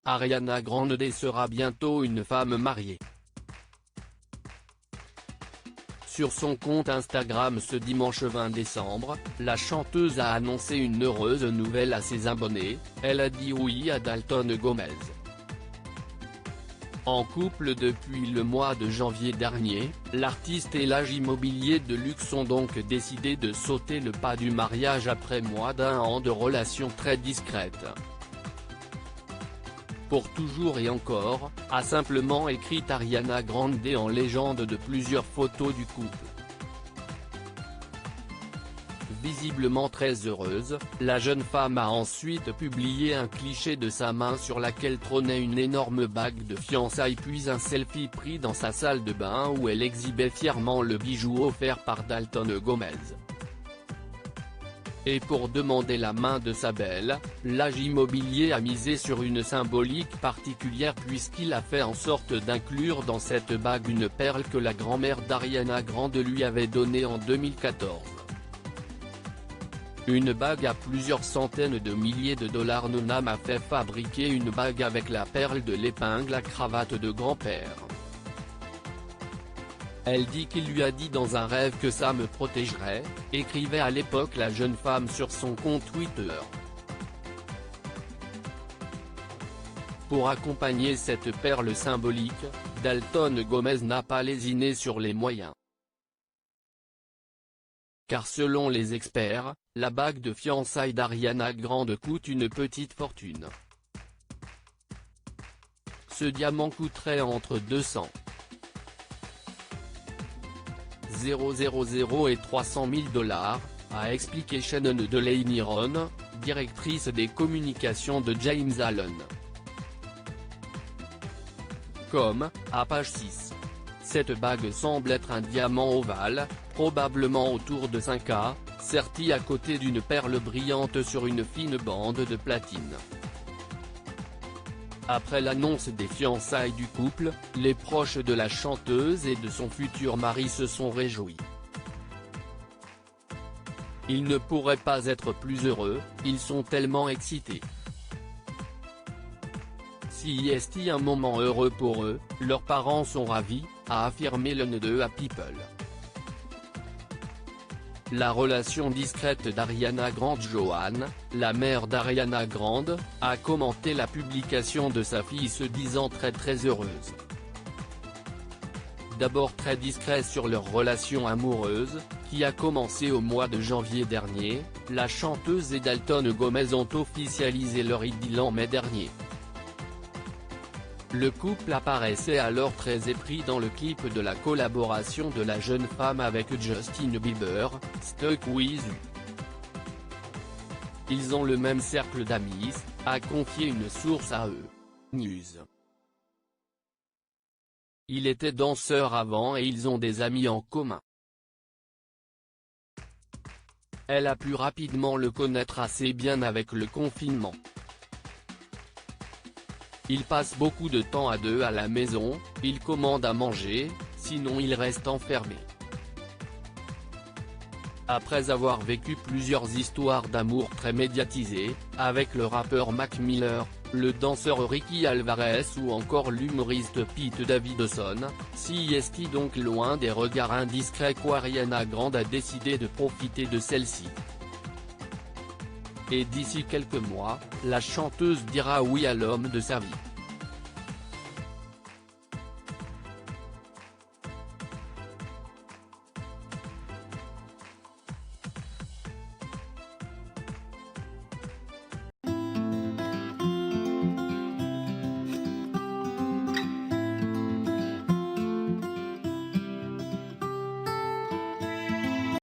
Ariana Grande sera bientôt une femme mariée. Sur son compte Instagram ce dimanche 20 décembre, la chanteuse a annoncé une heureuse nouvelle à ses abonnés, elle a dit oui à Dalton Gomez. En couple depuis le mois de janvier dernier, l'artiste et l'agent immobilier de luxe ont donc décidé de sauter le pas du mariage après moins d'un an de relations très discrètes. Pour toujours et encore, a simplement écrit Ariana Grande en légende de plusieurs photos du couple. Visiblement très heureuse, la jeune femme a ensuite publié un cliché de sa main sur laquelle trônait une énorme bague de fiançailles puis un selfie pris dans sa salle de bain où elle exhibait fièrement le bijou offert par Dalton Gomez. Et pour demander la main de sa belle, l'agent immobilier a misé sur une symbolique particulière puisqu'il a fait en sorte d'inclure dans cette bague une perle que la grand-mère d'Ariana Grande lui avait donnée en 2014. Une bague à plusieurs centaines de milliers de dollars. Nona m'a fait fabriquer une bague avec la perle de l'épingle à cravate de grand-père. Elle dit qu'il lui a dit dans un rêve que ça me protégerait, écrivait à l'époque la jeune femme sur son compte Twitter. Pour accompagner cette perle symbolique, Dalton Gomez n'a pas lésiné sur les moyens. Car selon les experts, la bague de fiançailles d'Ariana Grande coûte une petite fortune. Ce diamant coûterait entre 200 000 et 300 000 $, a expliqué Shannon Delaney-Ron, directrice des communications de James Allen. Comme, à page 6. Cette bague semble être un diamant ovale, probablement autour de 5 K, serti à côté d'une perle brillante sur une fine bande de platine. Après l'annonce des fiançailles du couple, les proches de la chanteuse et de son futur mari se sont réjouis. Ils ne pourraient pas être plus heureux, ils sont tellement excités. C'est un moment heureux pour eux, leurs parents sont ravis, a affirmé l'un d'eux à People. La relation discrète d'Ariana Grande. Joanne, la mère d'Ariana Grande, a commenté la publication de sa fille se disant très heureuse. D'abord très discret sur leur relation amoureuse, qui a commencé au mois de janvier dernier, la chanteuse et Dalton Gomez ont officialisé leur idylle en mai dernier. Le couple apparaissait alors très épris dans le clip de la collaboration de la jeune femme avec Justin Bieber, Stuck With You. Ils ont le même cercle d'amis, a confié une source à eux. News. Il était danseur avant et ils ont des amis en commun. Elle a pu rapidement le connaître assez bien avec le confinement. Ils passent beaucoup de temps à deux à la maison, ils commandent à manger, sinon ils restent enfermés. Après avoir vécu plusieurs histoires d'amour très médiatisées, avec le rappeur Mac Miller, le danseur Ricky Alvarez ou encore l'humoriste Pete Davidson, c'est donc loin des regards indiscrets qu'Ariana Grande a décidé de profiter de celle-ci. Et d'ici quelques mois, la chanteuse dira oui à l'homme de sa vie.